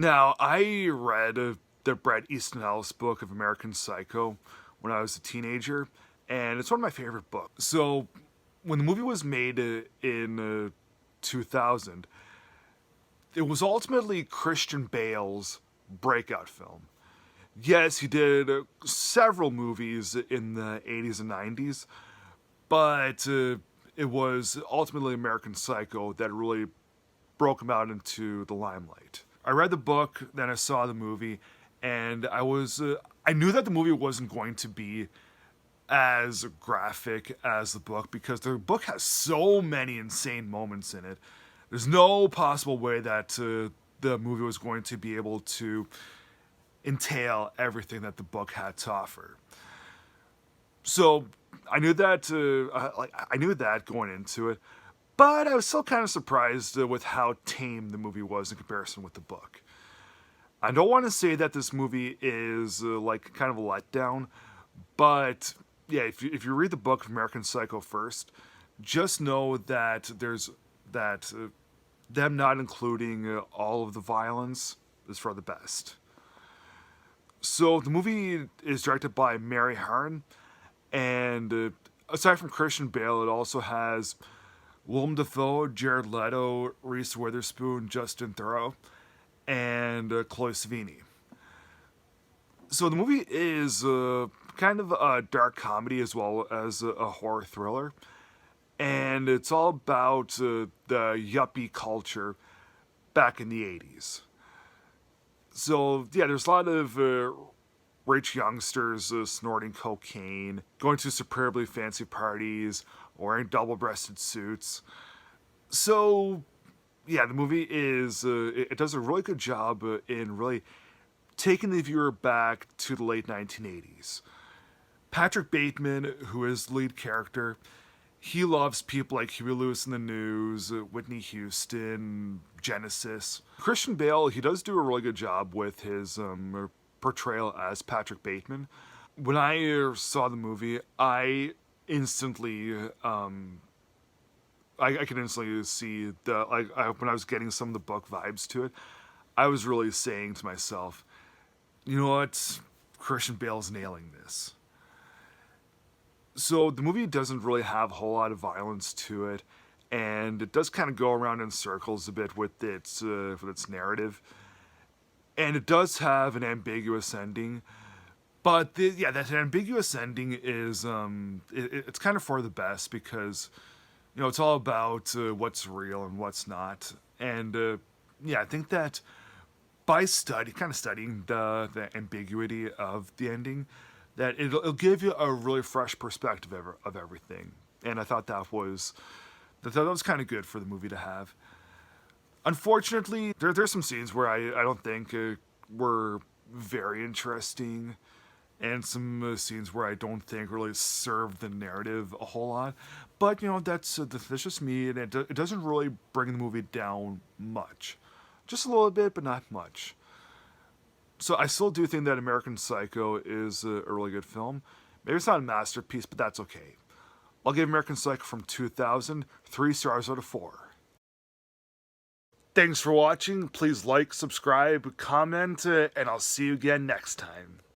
Now, I read the Bret Easton Ellis book of American Psycho when I was a teenager, and it's one of my favorite books. So, when the movie was made in 2000, it was ultimately Christian Bale's breakout film. Yes, he did several movies in the 80s and 90s, but it was ultimately American Psycho that really broke him out into the limelight. I read the book, then I saw the movie, and I knew that the movie wasn't going to be as graphic as the book because the book has so many insane moments in it. There's no possible way that the movie was going to be able to entail everything that the book had to offer. So I knew that I knew that going into it, but I was still kind of surprised with how tame the movie was in comparison with the book. I don't want to say that this movie is like kind of a letdown, but yeah, if you read the book of American Psycho first, just know that there's that them not including all of the violence is for the best. So the movie is directed by Mary Harron, and aside from Christian Bale, it also has Willem Dafoe, Jared Leto, Reese Witherspoon, Justin Theroux, and Chloe Sevigny. So the movie is kind of a dark comedy as well as a horror thriller, and it's all about the yuppie culture back in the 80s. So yeah, there's a lot of rich youngsters snorting cocaine, going to superbly fancy parties, wearing double-breasted suits. So yeah, the movie is it does a really good job in really taking the viewer back to the late 1980s. Patrick Bateman, who is the lead character, he loves people like Huey Lewis in the News, Whitney Houston, Genesis. Christian Bale, he does do a really good job with his portrayal as Patrick Bateman. When I saw the movie, I instantly, I could instantly see when I was getting some of the book vibes to it, I was really saying to myself, you know what, Christian Bale's nailing this. So the movie doesn't really have a whole lot of violence to it, and it does kind of go around in circles a bit with its narrative, and it does have an ambiguous ending. But that ambiguous ending is it's kind of for the best because it's all about what's real and what's not, and yeah, I think that by studying the ambiguity of the ending, that it'll give you a really fresh perspective of everything. And I thought that was kind of good for the movie to have. Unfortunately, there's some scenes where I don't think were very interesting, and some scenes where I don't think really serve the narrative a whole lot. But that's just me, and it doesn't really bring the movie down much, just a little bit, but not much. So I still do think that American Psycho is a really good film. Maybe it's not a masterpiece, but that's okay. I'll give American Psycho from 2000 3 stars out of 4. Thanks for watching. Please like, subscribe, comment, and I'll see you again next time.